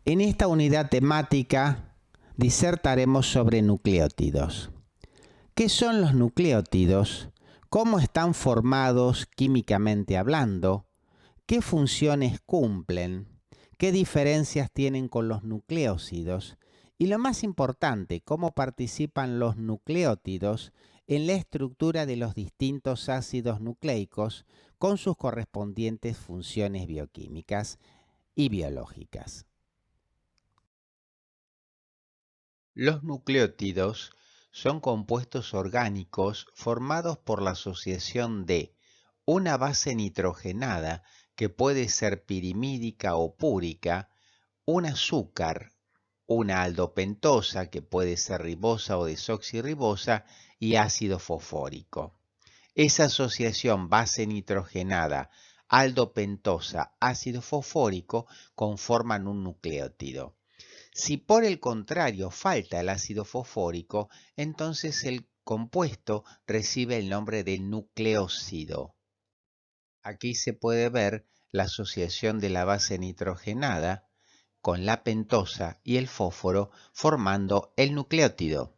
En esta unidad temática disertaremos sobre nucleótidos. ¿Qué son los nucleótidos? ¿Cómo están formados químicamente hablando? ¿Qué funciones cumplen? ¿Qué diferencias tienen con los nucleósidos? Y lo más importante, ¿cómo participan los nucleótidos en la estructura de los distintos ácidos nucleicos con sus correspondientes funciones bioquímicas y biológicas? Los nucleótidos son compuestos orgánicos formados por la asociación de una base nitrogenada que puede ser pirimídica o púrica, un azúcar, una aldopentosa que puede ser ribosa o desoxirribosa y ácido fosfórico. Esa asociación base nitrogenada, aldopentosa, ácido fosfórico conforman un nucleótido. Si por el contrario falta el ácido fosfórico, entonces el compuesto recibe el nombre de nucleósido. Aquí se puede ver la asociación de la base nitrogenada con la pentosa y el fósforo formando el nucleótido.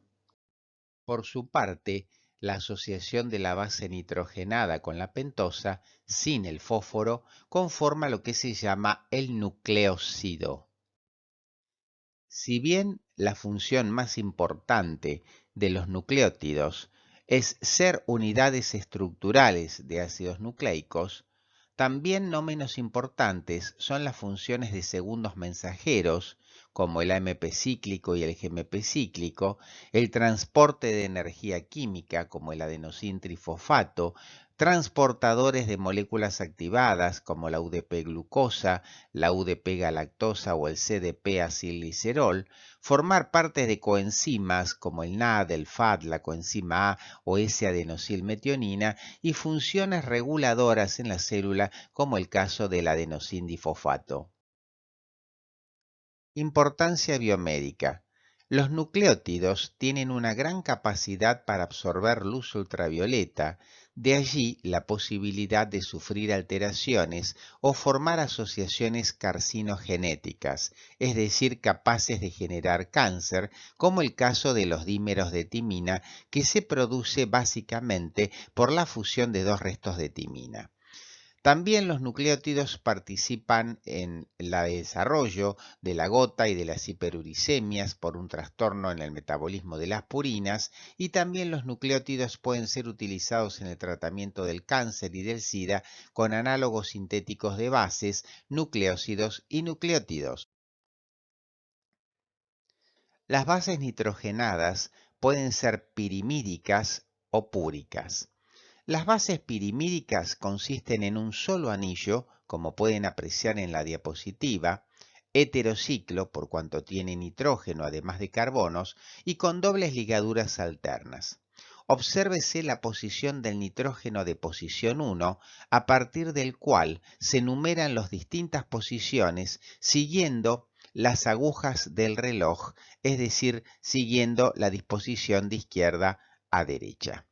Por su parte, la asociación de la base nitrogenada con la pentosa sin el fósforo conforma lo que se llama el nucleósido. Si bien la función más importante de los nucleótidos es ser unidades estructurales de ácidos nucleicos, también no menos importantes son las funciones de segundos mensajeros, como el AMP cíclico y el GMP cíclico, el transporte de energía química, como el adenosintrifosfato, transportadores de moléculas activadas, como la UDP-glucosa, la UDP-galactosa o el CDP-acilglicerol, formar partes de coenzimas, como el NAD, el FAD, la coenzima A o S-adenosilmetionina, y funciones reguladoras en la célula, como el caso del adenosindifosfato. Importancia biomédica. Los nucleótidos tienen una gran capacidad para absorber luz ultravioleta, de allí la posibilidad de sufrir alteraciones o formar asociaciones carcinogenéticas, es decir, capaces de generar cáncer, como el caso de los dímeros de timina, que se produce básicamente por la fusión de dos restos de timina. También los nucleótidos participan en el desarrollo de la gota y de las hiperuricemias por un trastorno en el metabolismo de las purinas, y también los nucleótidos pueden ser utilizados en el tratamiento del cáncer y del SIDA con análogos sintéticos de bases, nucleósidos y nucleótidos. Las bases nitrogenadas pueden ser pirimídicas o púricas. Las bases pirimídicas consisten en un solo anillo, como pueden apreciar en la diapositiva, heterociclo por cuanto tiene nitrógeno además de carbonos, y con dobles ligaduras alternas. Obsérvese la posición del nitrógeno de posición 1, a partir del cual se enumeran las distintas posiciones siguiendo las agujas del reloj, es decir, siguiendo la disposición de izquierda a derecha.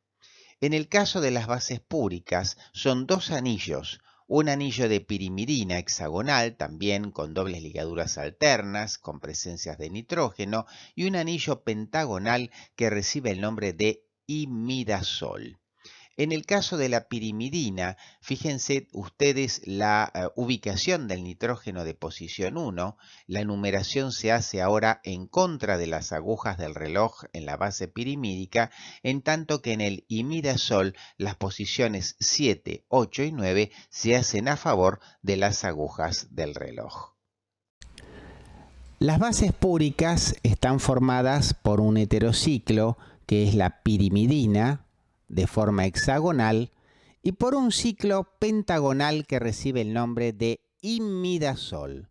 En el caso de las bases púricas, son dos anillos, un anillo de pirimidina hexagonal, también con dobles ligaduras alternas, con presencias de nitrógeno, y un anillo pentagonal que recibe el nombre de imidazol. En el caso de la pirimidina, fíjense ustedes la ubicación del nitrógeno de posición 1. La numeración se hace ahora en contra de las agujas del reloj en la base pirimídica, en tanto que en el imidazol las posiciones 7, 8 y 9 se hacen a favor de las agujas del reloj. Las bases púricas están formadas por un heterociclo, que es la pirimidina, de forma hexagonal, y por un ciclo pentagonal que recibe el nombre de imidazol.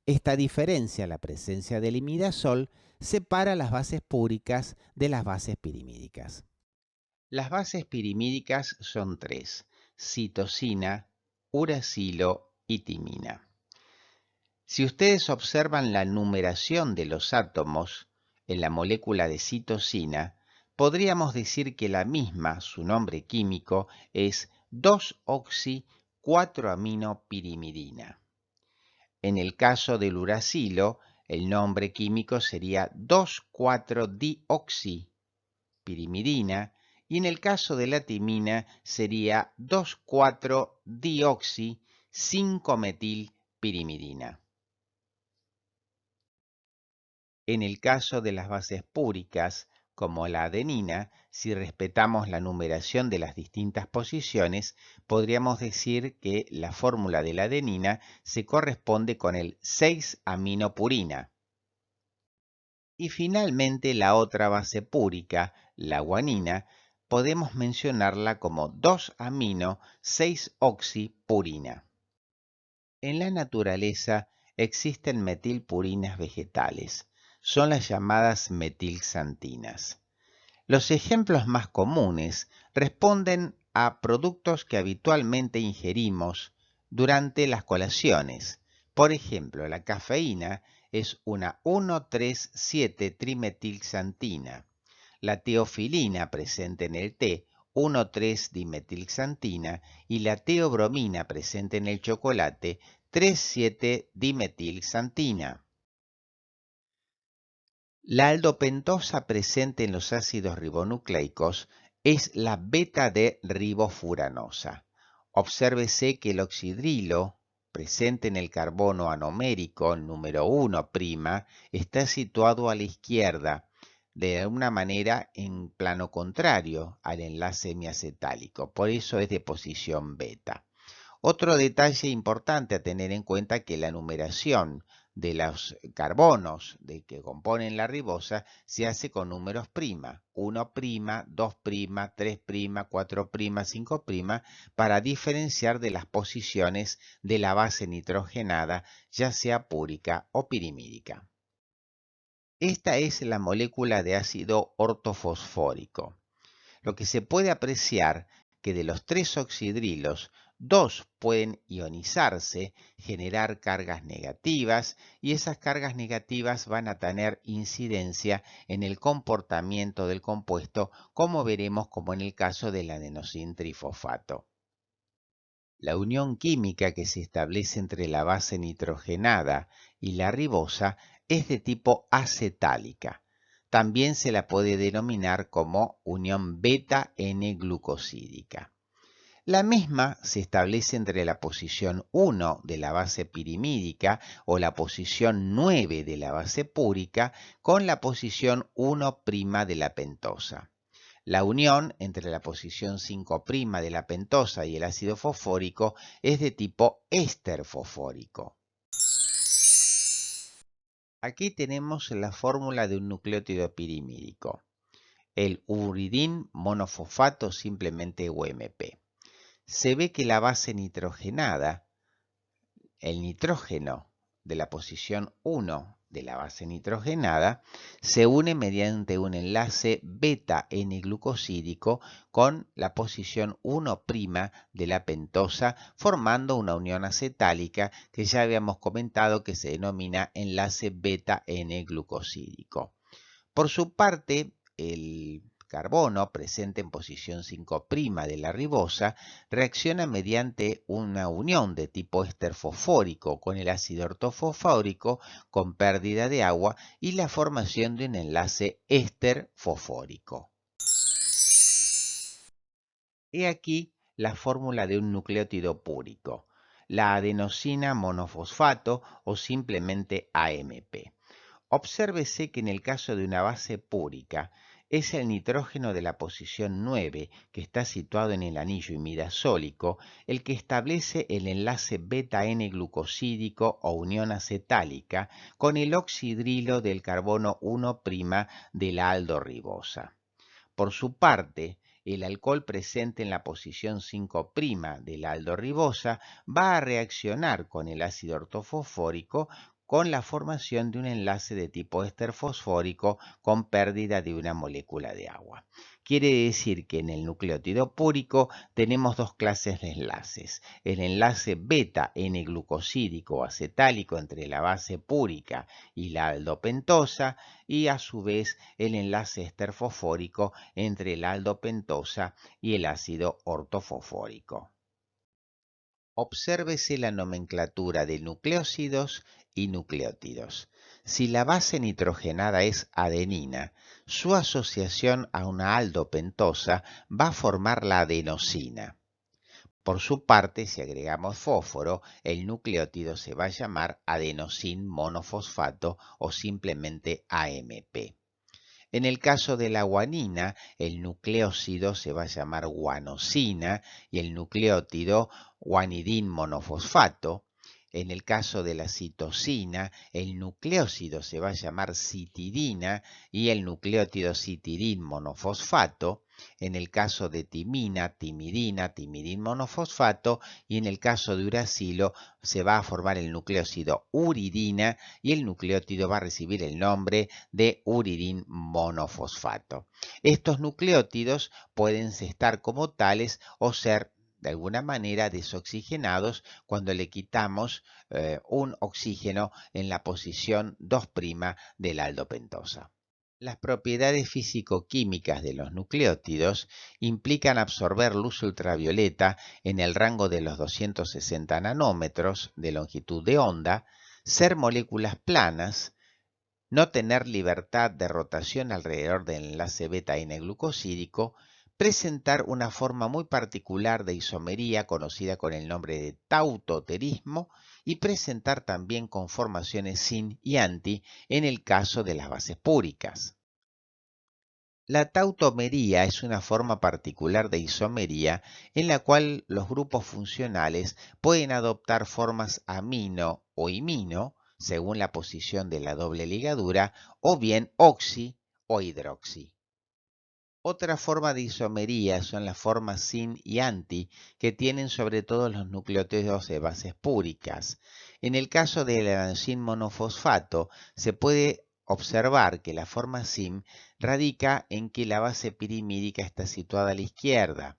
Esta diferencia, la presencia del imidazol, separa las bases púricas de las bases pirimídicas. Las bases pirimídicas son tres: citosina, uracilo y timina. Si ustedes observan la numeración de los átomos en la molécula de citosina, podríamos decir que la misma, su nombre químico, es 2-oxi-4-aminopirimidina. En el caso del uracilo, el nombre químico sería 2,4-dioxipirimidina y en el caso de la timina sería 2,4-dioxi-5-metilpirimidina. En el caso de las bases púricas, como la adenina, si respetamos la numeración de las distintas posiciones, podríamos decir que la fórmula de la adenina se corresponde con el 6-aminopurina. Y finalmente la otra base púrica, la guanina, podemos mencionarla como 2-amino-6-oxipurina. En la naturaleza existen metilpurinas vegetales. Son las llamadas metilxantinas. Los ejemplos más comunes responden a productos que habitualmente ingerimos durante las colaciones. Por ejemplo, la cafeína es una 1,3,7-trimetilxantina. La teofilina presente en el té, 1,3-dimetilxantina, y la teobromina presente en el chocolate, 3,7-dimetilxantina. La aldopentosa presente en los ácidos ribonucleicos es la beta-D-ribofuranosa. Obsérvese que el oxidrilo presente en el carbono anomérico número 1' está situado a la izquierda, de una manera en plano contrario al enlace hemiacetálico, por eso es de posición beta. Otro detalle importante a tener en cuenta es que la numeración de los carbonos que componen la ribosa se hace con números prima, 1', 2', 3', 4', 5', para diferenciar de las posiciones de la base nitrogenada, ya sea púrica o pirimídica. Esta es la molécula de ácido ortofosfórico. Lo que se puede apreciar que de los 3 oxidrilos, 2 pueden ionizarse, generar cargas negativas, y esas cargas negativas van a tener incidencia en el comportamiento del compuesto, como veremos como en el caso del adenosín trifosfato. La unión química que se establece entre la base nitrogenada y la ribosa es de tipo acetálica. También se la puede denominar como unión beta-N-glucosídica. La misma se establece entre la posición 1 de la base pirimídica o la posición 9 de la base púrica con la posición 1' de la pentosa. La unión entre la posición 5' de la pentosa y el ácido fosfórico es de tipo éster fosfórico. Aquí tenemos la fórmula de un nucleótido pirimídico, el uridín monofosfato, simplemente UMP. Se ve que la base nitrogenada, el nitrógeno de la posición 1 de la base nitrogenada, se une mediante un enlace beta-N-glucosídico con la posición 1' de la pentosa, formando una unión acetálica que ya habíamos comentado que se denomina enlace beta-N-glucosídico. Por su parte, el carbono presente en posición 5' de la ribosa reacciona mediante una unión de tipo éster fosfórico con el ácido ortofosfórico con pérdida de agua y la formación de un enlace éster fosfórico. He aquí la fórmula de un nucleótido púrico, la adenosina monofosfato o simplemente AMP. Obsérvese que en el caso de una base púrica, es el nitrógeno de la posición 9, que está situado en el anillo imidazólico, el que establece el enlace beta-N-glucosídico o unión acetálica con el oxidrilo del carbono 1' de la aldorribosa. Por su parte, el alcohol presente en la posición 5' de la aldorribosa va a reaccionar con el ácido ortofosfórico con la formación de un enlace de tipo éster fosfórico con pérdida de una molécula de agua. Quiere decir que en el nucleótido púrico tenemos dos clases de enlaces. El enlace beta-N-glucosídico o acetálico entre la base púrica y la aldopentosa y a su vez el enlace éster fosfórico entre la aldopentosa y el ácido ortofosfórico. Obsérvese la nomenclatura de nucleósidos y nucleótidos. Si la base nitrogenada es adenina, su asociación a una aldopentosa va a formar la adenosina. Por su parte, si agregamos fósforo, el nucleótido se va a llamar adenosin monofosfato o simplemente AMP. En el caso de la guanina, el nucleósido se va a llamar guanosina y el nucleótido guanidín monofosfato. En el caso de la citosina, el nucleósido se va a llamar citidina y el nucleótido citidín monofosfato. En el caso de timina, timidín monofosfato. Y en el caso de uracilo, se va a formar el nucleósido uridina y el nucleótido va a recibir el nombre de uridín monofosfato. Estos nucleótidos pueden estar como tales o ser de alguna manera desoxigenados cuando le quitamos un oxígeno en la posición 2' de la aldopentosa. Las propiedades físico-químicas de los nucleótidos implican absorber luz ultravioleta en el rango de los 260 nanómetros de longitud de onda, ser moléculas planas, no tener libertad de rotación alrededor del enlace beta N-glucosídico, presentar una forma muy particular de isomería conocida con el nombre de tautoterismo y presentar también conformaciones sin y anti en el caso de las bases púricas. La tautomería es una forma particular de isomería en la cual los grupos funcionales pueden adoptar formas amino o imino, según la posición de la doble ligadura, o bien oxi o hidroxi. Otra forma de isomería son las formas sin y anti, que tienen sobre todo los nucleótidos de bases púricas. En el caso del adenosin monofosfato, se puede observar que la forma sin radica en que la base pirimídica está situada a la izquierda.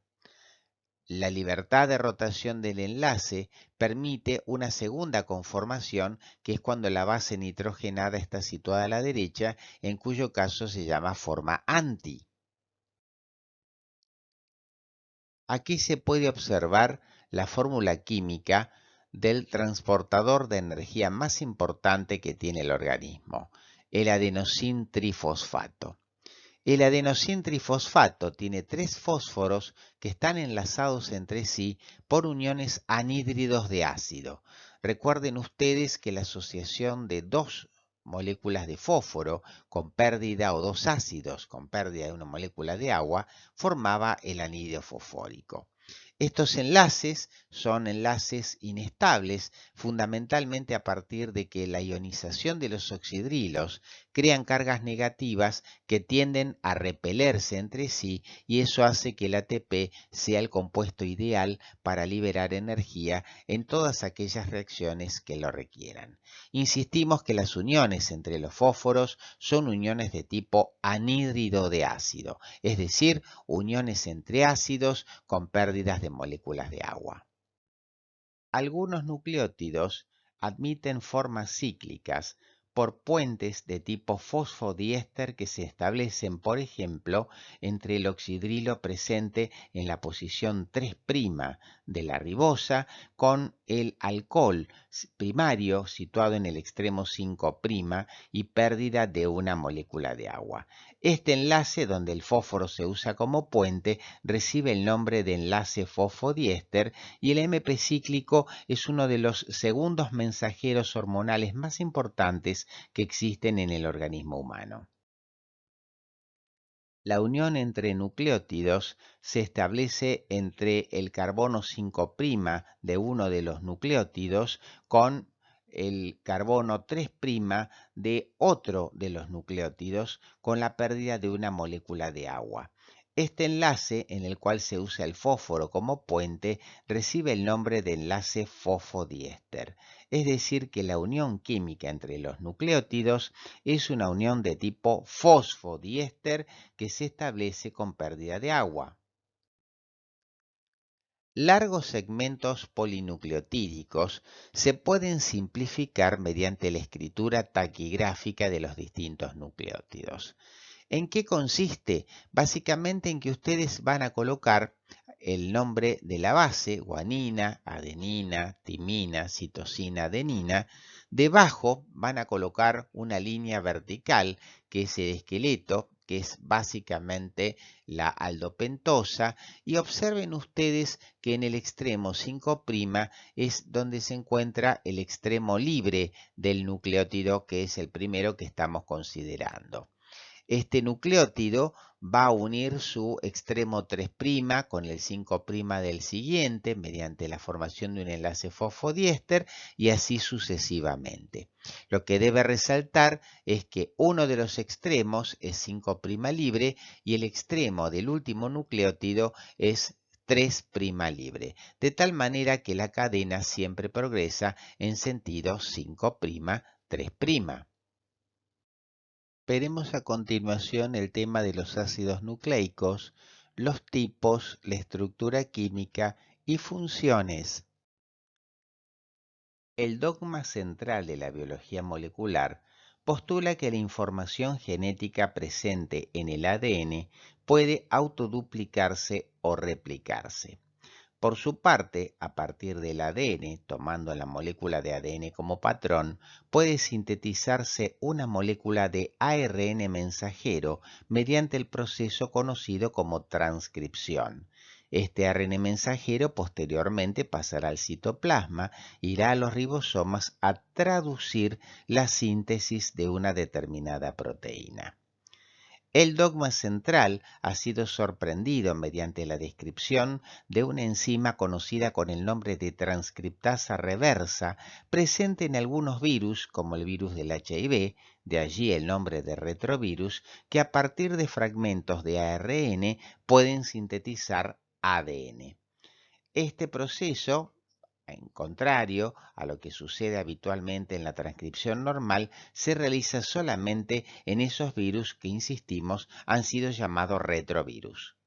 La libertad de rotación del enlace permite una segunda conformación, que es cuando la base nitrogenada está situada a la derecha, en cuyo caso se llama forma anti. Aquí se puede observar la fórmula química del transportador de energía más importante que tiene el organismo, el adenosin trifosfato. El adenosin trifosfato tiene 3 fósforos que están enlazados entre sí por uniones anhídridos de ácido. Recuerden ustedes que la asociación de 2 moléculas de fósforo con pérdida o 2 ácidos con pérdida de una molécula de agua formaba el anhídrido fosfórico. Estos enlaces son enlaces inestables, fundamentalmente a partir de que la ionización de los oxidrilos crean cargas negativas que tienden a repelerse entre sí y eso hace que el ATP sea el compuesto ideal para liberar energía en todas aquellas reacciones que lo requieran. Insistimos que las uniones entre los fósforos son uniones de tipo anhídrido de ácido, es decir, uniones entre ácidos con pérdidas de moléculas de agua. Algunos nucleótidos admiten formas cíclicas por puentes de tipo fosfodiéster que se establecen, por ejemplo, entre el oxidrilo presente en la posición 3' de la ribosa con el alcohol primario situado en el extremo 5' y pérdida de una molécula de agua. Este enlace, donde el fósforo se usa como puente, recibe el nombre de enlace fosfodiéster y el MP cíclico es uno de los segundos mensajeros hormonales más importantes que existen en el organismo humano. La unión entre nucleótidos se establece entre el carbono 5' de uno de los nucleótidos con el carbono 3' de otro de los nucleótidos con la pérdida de una molécula de agua. Este enlace, en el cual se usa el fósforo como puente, recibe el nombre de enlace fosfodiéster. Es decir, que la unión química entre los nucleótidos es una unión de tipo fosfodiéster que se establece con pérdida de agua. Largos segmentos polinucleotídicos se pueden simplificar mediante la escritura taquigráfica de los distintos nucleótidos. ¿En qué consiste? Básicamente en que ustedes van a colocar el nombre de la base, guanina, adenina, timina, citosina, adenina. Debajo van a colocar una línea vertical, que es el esqueleto, que es básicamente la aldopentosa, y observen ustedes que en el extremo 5' es donde se encuentra el extremo libre del nucleótido, que es el primero que estamos considerando. Este nucleótido va a unir su extremo 3' con el 5' del siguiente mediante la formación de un enlace fosfodiéster y así sucesivamente. Lo que debe resaltar es que uno de los extremos es 5' libre y el extremo del último nucleótido es 3' libre, de tal manera que la cadena siempre progresa en sentido 5', 3'. Veremos a continuación el tema de los ácidos nucleicos, los tipos, la estructura química y funciones. El dogma central de la biología molecular postula que la información genética presente en el ADN puede autoduplicarse o replicarse. Por su parte, a partir del ADN, tomando la molécula de ADN como patrón, puede sintetizarse una molécula de ARN mensajero mediante el proceso conocido como transcripción. Este ARN mensajero posteriormente pasará al citoplasma, irá a los ribosomas a traducir la síntesis de una determinada proteína. El dogma central ha sido sorprendido mediante la descripción de una enzima conocida con el nombre de transcriptasa reversa, presente en algunos virus, como el virus del HIV, de allí el nombre de retrovirus, que a partir de fragmentos de ARN pueden sintetizar ADN. Este proceso, en contrario a lo que sucede habitualmente en la transcripción normal, se realiza solamente en esos virus que, insistimos, han sido llamados retrovirus.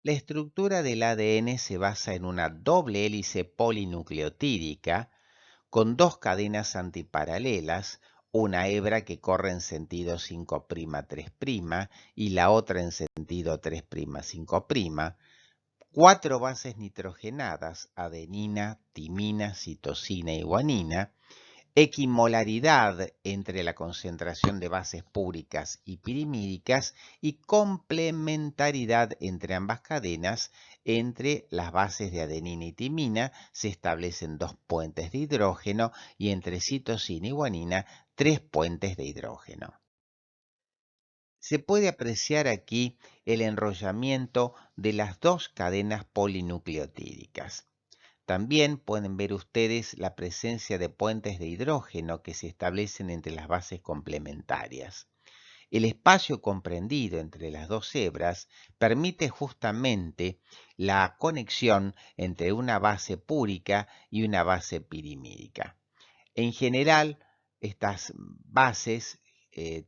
La estructura del ADN se basa en una doble hélice polinucleotídica con dos cadenas antiparalelas, una hebra que corre en sentido 5', 3' y la otra en sentido 3', 5'. Cuatro bases nitrogenadas, adenina, timina, citosina y guanina, equimolaridad entre la concentración de bases púricas y pirimídicas y complementariedad entre ambas cadenas. Entre las bases de adenina y timina se establecen dos puentes de hidrógeno y entre citosina y guanina tres puentes de hidrógeno. Se puede apreciar aquí el enrollamiento de las dos cadenas polinucleotídicas. También pueden ver ustedes la presencia de puentes de hidrógeno que se establecen entre las bases complementarias. El espacio comprendido entre las dos hebras permite justamente la conexión entre una base púrica y una base pirimídica. En general, estas bases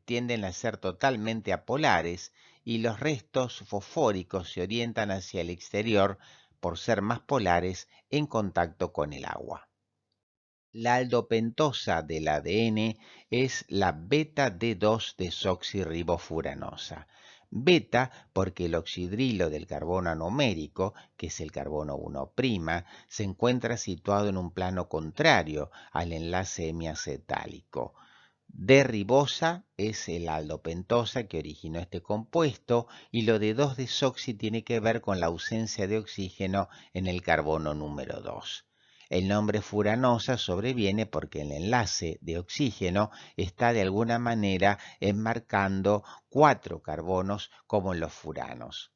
tienden a ser totalmente apolares y los restos fosfóricos se orientan hacia el exterior por ser más polares en contacto con el agua. La aldopentosa del ADN es la beta-D2-desoxirribofuranosa. Beta porque el oxidrilo del carbono anomérico, que es el carbono 1', se encuentra situado en un plano contrario al enlace hemiacetálico. D-ribosa es el aldopentosa que originó este compuesto y lo de 2-desoxi tiene que ver con la ausencia de oxígeno en el carbono número 2. El nombre furanosa sobreviene porque el enlace de oxígeno está de alguna manera enmarcando 4 carbonos como en los furanos.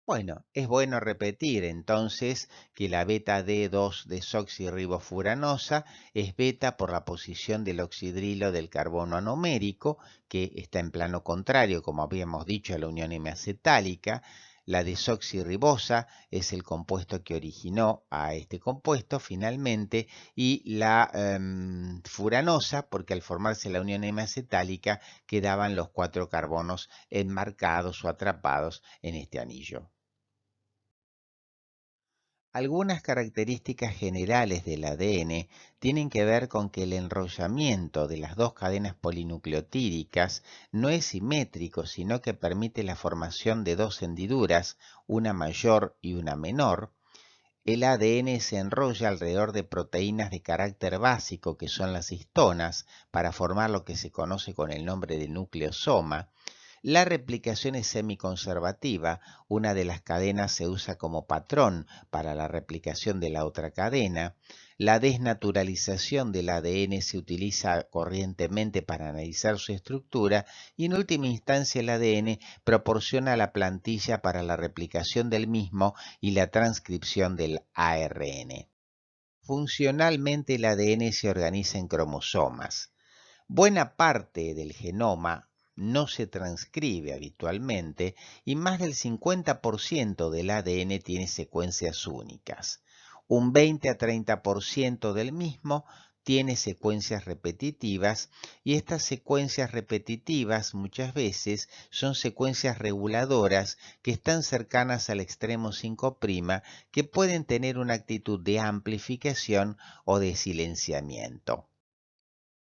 Bueno, es bueno repetir entonces que la beta-D2-desoxirribofuranosa es beta por la posición del oxidrilo del carbono anomérico, que está en plano contrario, como habíamos dicho, a la unión hemiacetálica. La desoxirribosa es el compuesto que originó a este compuesto finalmente, y la furanosa porque al formarse la unión hemiacetálica quedaban los 4 carbonos enmarcados o atrapados en este anillo. Algunas características generales del ADN tienen que ver con que el enrollamiento de las dos cadenas polinucleotídicas no es simétrico, sino que permite la formación de dos hendiduras, una mayor y una menor. El ADN se enrolla alrededor de proteínas de carácter básico, que son las histonas, para formar lo que se conoce con el nombre de nucleosoma. La replicación es semiconservativa. Una de las cadenas se usa como patrón para la replicación de la otra cadena. La desnaturalización del ADN se utiliza corrientemente para analizar su estructura y en última instancia el ADN proporciona la plantilla para la replicación del mismo y la transcripción del ARN. Funcionalmente el ADN se organiza en cromosomas. Buena parte del genoma no se transcribe habitualmente y más del 50% del ADN tiene secuencias únicas. Un 20 a 30% del mismo tiene secuencias repetitivas y estas secuencias repetitivas muchas veces son secuencias reguladoras que están cercanas al extremo 5', que pueden tener una actitud de amplificación o de silenciamiento.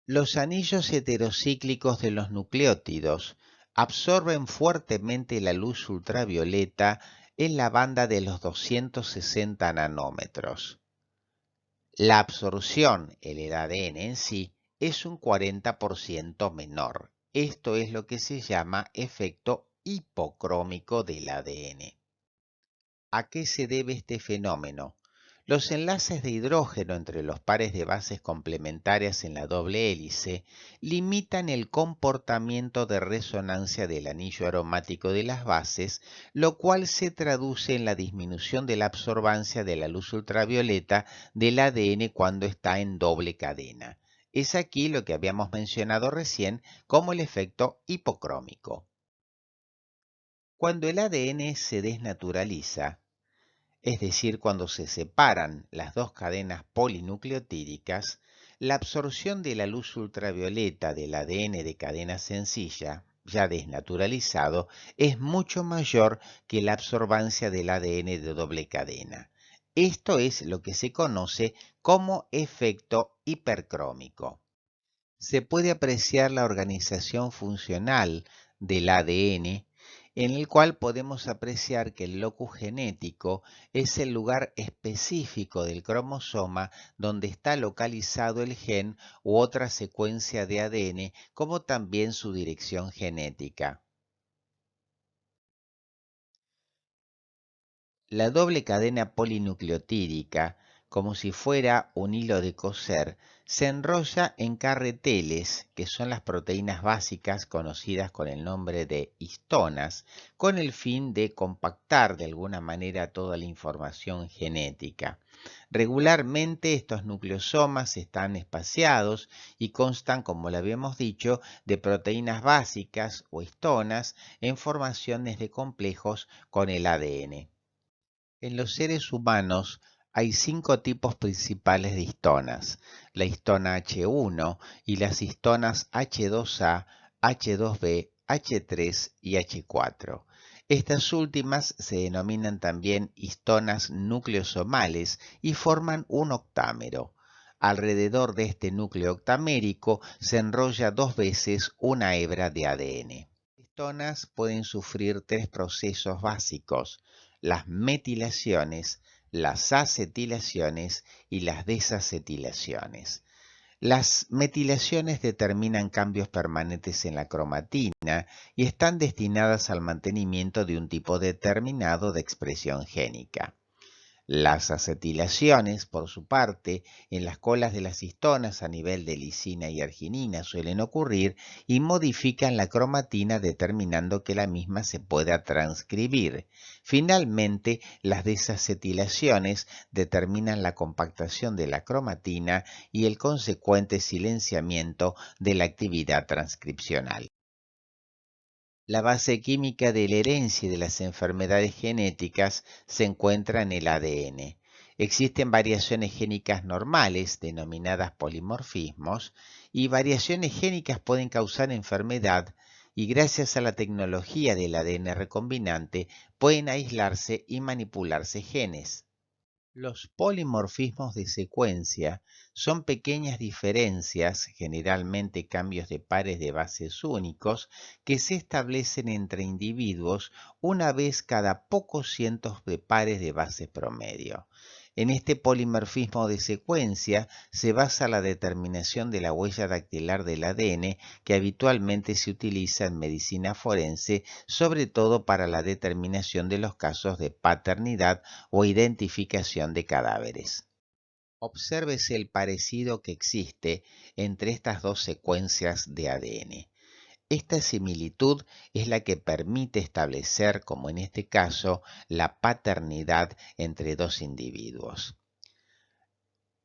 Los anillos heterocíclicos de los nucleótidos absorben fuertemente la luz ultravioleta en la banda de los 260 nanómetros. La absorción en el ADN en sí es un 40% menor. Esto es lo que se llama efecto hipocrómico del ADN. ¿A qué se debe este fenómeno? Los enlaces de hidrógeno entre los pares de bases complementarias en la doble hélice limitan el comportamiento de resonancia del anillo aromático de las bases, lo cual se traduce en la disminución de la absorbancia de la luz ultravioleta del ADN cuando está en doble cadena. Es aquí lo que habíamos mencionado recién como el efecto hipocrómico. Cuando el ADN se desnaturaliza, es decir, cuando se separan las dos cadenas polinucleotídicas, la absorción de la luz ultravioleta del ADN de cadena sencilla, ya desnaturalizado, es mucho mayor que la absorbancia del ADN de doble cadena. Esto es lo que se conoce como efecto hipercrómico. Se puede apreciar la organización funcional del ADN, en el cual podemos apreciar que el locus genético es el lugar específico del cromosoma donde está localizado el gen u otra secuencia de ADN, como también su dirección genética. La doble cadena polinucleotídica, como si fuera un hilo de coser, se enrolla en carreteles, que son las proteínas básicas conocidas con el nombre de histonas, con el fin de compactar de alguna manera toda la información genética. Regularmente estos nucleosomas están espaciados y constan, como le habíamos dicho, de proteínas básicas o histonas en formaciones de complejos con el ADN. En los seres humanos hay 5 tipos principales de histonas: la histona H1 y las histonas H2A, H2B, H3 y H4. Estas últimas se denominan también histonas nucleosomales y forman un octámero. Alrededor de este núcleo octamérico se enrolla 2 veces una hebra de ADN. Las histonas pueden sufrir 3 procesos básicos: las metilaciones, las acetilaciones y las desacetilaciones. Las metilaciones determinan cambios permanentes en la cromatina y están destinadas al mantenimiento de un tipo determinado de expresión génica. Las acetilaciones, por su parte, en las colas de las histonas a nivel de lisina y arginina suelen ocurrir y modifican la cromatina determinando que la misma se pueda transcribir. Finalmente, las desacetilaciones determinan la compactación de la cromatina y el consecuente silenciamiento de la actividad transcripcional. La base química de la herencia y de las enfermedades genéticas se encuentra en el ADN. Existen variaciones génicas normales, denominadas polimorfismos, y variaciones génicas pueden causar enfermedad y gracias a la tecnología del ADN recombinante pueden aislarse y manipularse genes. Los polimorfismos de secuencia son pequeñas diferencias, generalmente cambios de pares de bases únicos, que se establecen entre individuos una vez cada pocos cientos de pares de bases promedio. En este polimorfismo de secuencia se basa la determinación de la huella dactilar del ADN que habitualmente se utiliza en medicina forense, sobre todo para la determinación de los casos de paternidad o identificación de cadáveres. Obsérvese el parecido que existe entre estas dos secuencias de ADN. Esta similitud es la que permite establecer, como en este caso, la paternidad entre dos individuos.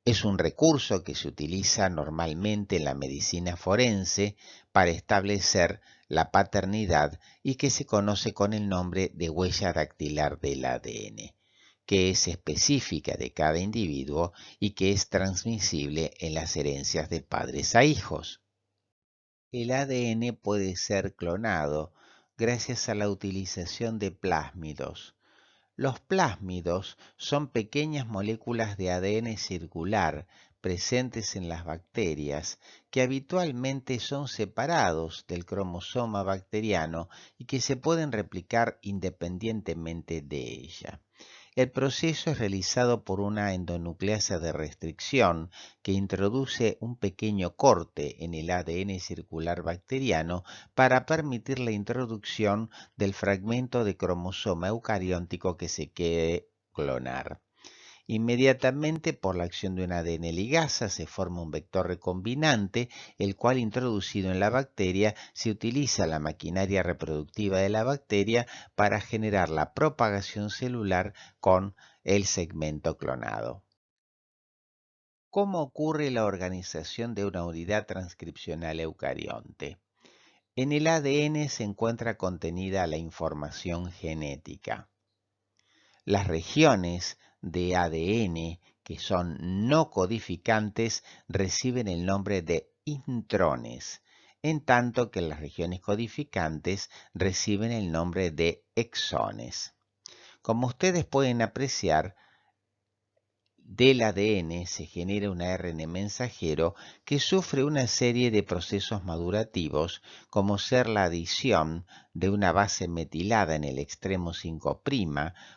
Es un recurso que se utiliza normalmente en la medicina forense para establecer la paternidad y que se conoce con el nombre de huella dactilar del ADN, que es específica de cada individuo y que es transmisible en las herencias de padres a hijos. El ADN puede ser clonado gracias a la utilización de plásmidos. Los plásmidos son pequeñas moléculas de ADN circular presentes en las bacterias que habitualmente son separados del cromosoma bacteriano y que se pueden replicar independientemente de ella. El proceso es realizado por una endonucleasa de restricción que introduce un pequeño corte en el ADN circular bacteriano para permitir la introducción del fragmento de cromosoma eucariótico que se quiere clonar. Inmediatamente, por la acción de una ADN ligasa, se forma un vector recombinante, el cual, introducido en la bacteria, se utiliza la maquinaria reproductiva de la bacteria para generar la propagación celular con el segmento clonado. ¿Cómo ocurre la organización de una unidad transcripcional eucarionte? En el ADN se encuentra contenida la información genética. Las regiones de ADN que son no codificantes reciben el nombre de intrones, en tanto que las regiones codificantes reciben el nombre de exones. Como ustedes pueden apreciar, del ADN se genera un ARN mensajero que sufre una serie de procesos madurativos, como ser la adición de una base metilada en el extremo 5'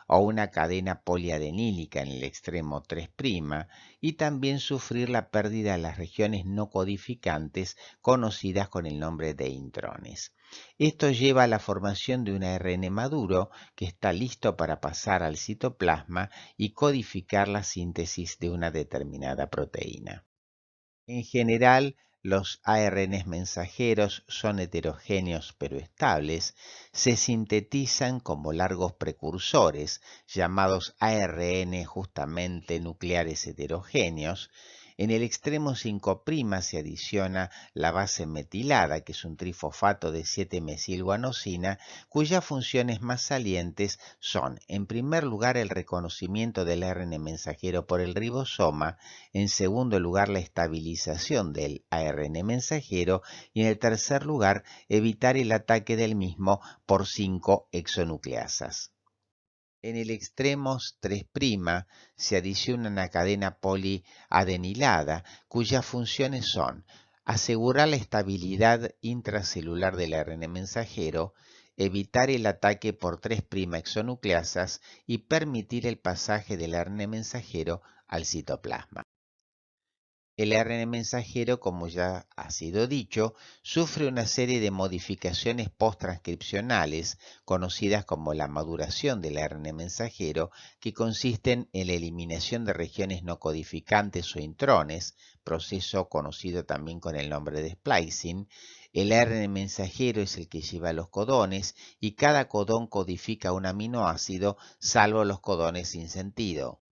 o una cadena poliadenílica en el extremo 3', y también sufrir la pérdida de las regiones no codificantes conocidas con el nombre de intrones. Esto lleva a la formación de un ARN maduro que está listo para pasar al citoplasma y codificar la síntesis de una determinada proteína. En general, los ARNs mensajeros son heterogéneos pero estables, se sintetizan como largos precursores, llamados ARN justamente nucleares heterogéneos. En el extremo 5' se adiciona la base metilada, que es un trifosfato de 7-metilguanosina, cuyas funciones más salientes son, en primer lugar, el reconocimiento del ARN mensajero por el ribosoma, en segundo lugar, la estabilización del ARN mensajero y, en el tercer lugar, evitar el ataque del mismo por 5 exonucleasas. En el extremo 3' se adiciona una cadena poliadenilada cuyas funciones son asegurar la estabilidad intracelular del ARN mensajero, evitar el ataque por 3' exonucleasas y permitir el pasaje del ARN mensajero al citoplasma. El ARN mensajero, como ya ha sido dicho, sufre una serie de modificaciones posttranscripcionales, conocidas como la maduración del ARN mensajero, que consisten en la eliminación de regiones no codificantes o intrones, proceso conocido también con el nombre de splicing. El ARN mensajero es el que lleva los codones y cada codón codifica un aminoácido, salvo los codones sin sentido.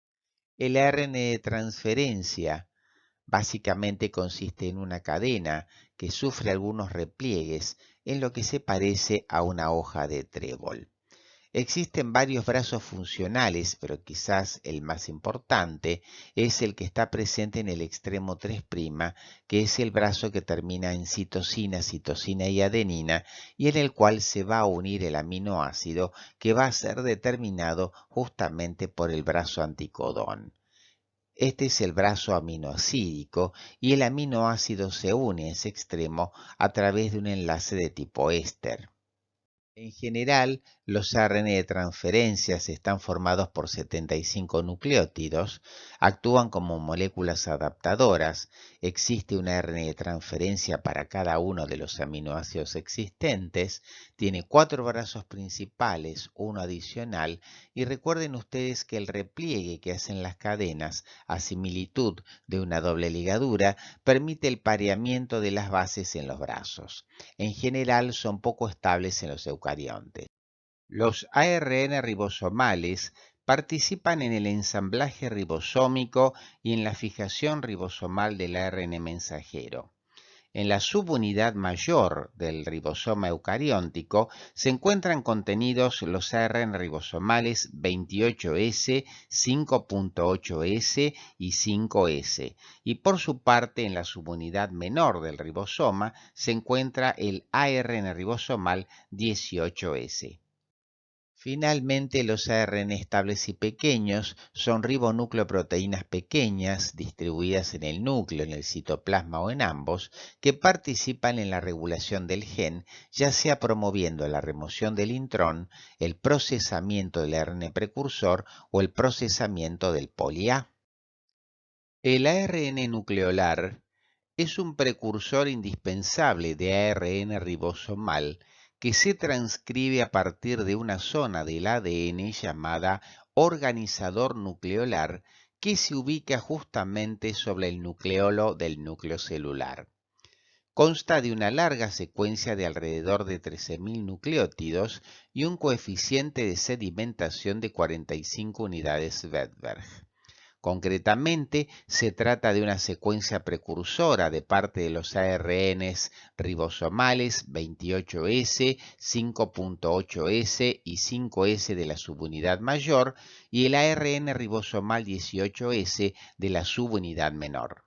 El ARN de transferencia básicamente consiste en una cadena que sufre algunos repliegues en lo que se parece a una hoja de trébol. Existen varios brazos funcionales, pero quizás el más importante es el que está presente en el extremo 3', que es el brazo que termina en citosina, citosina y adenina, y en el cual se va a unir el aminoácido que va a ser determinado justamente por el brazo anticodón. Este es el brazo aminoacídico y el aminoácido se une a ese extremo a través de un enlace de tipo éster. En general, los ARN de transferencias están formados por 75 nucleótidos, actúan como moléculas adaptadoras, existe un ARN de transferencia para cada uno de los aminoácidos existentes, tiene 4 brazos principales, uno adicional, y recuerden ustedes que el repliegue que hacen las cadenas, a similitud de una doble ligadura, permite el pareamiento de las bases en los brazos. En general son poco estables en los eucariontes. Los ARN ribosomales participan en el ensamblaje ribosómico y en la fijación ribosomal del ARN mensajero. En la subunidad mayor del ribosoma eucarióntico se encuentran contenidos los ARN ribosomales 28S, 5.8S y 5S, y por su parte en la subunidad menor del ribosoma se encuentra el ARN ribosomal 18S. Finalmente, los ARN estables y pequeños son ribonucleoproteínas pequeñas distribuidas en el núcleo, en el citoplasma o en ambos, que participan en la regulación del gen, ya sea promoviendo la remoción del intrón, el procesamiento del ARN precursor o el procesamiento del poli-A. El ARN nucleolar es un precursor indispensable de ARN ribosomal que se transcribe a partir de una zona del ADN llamada organizador nucleolar que se ubica justamente sobre el nucleolo del núcleo celular. Consta de una larga secuencia de alrededor de 13.000 nucleótidos y un coeficiente de sedimentación de 45 unidades Vedberg. Concretamente, se trata de una secuencia precursora de parte de los ARNs ribosomales 28S, 5.8S y 5S de la subunidad mayor y el ARN ribosomal 18S de la subunidad menor.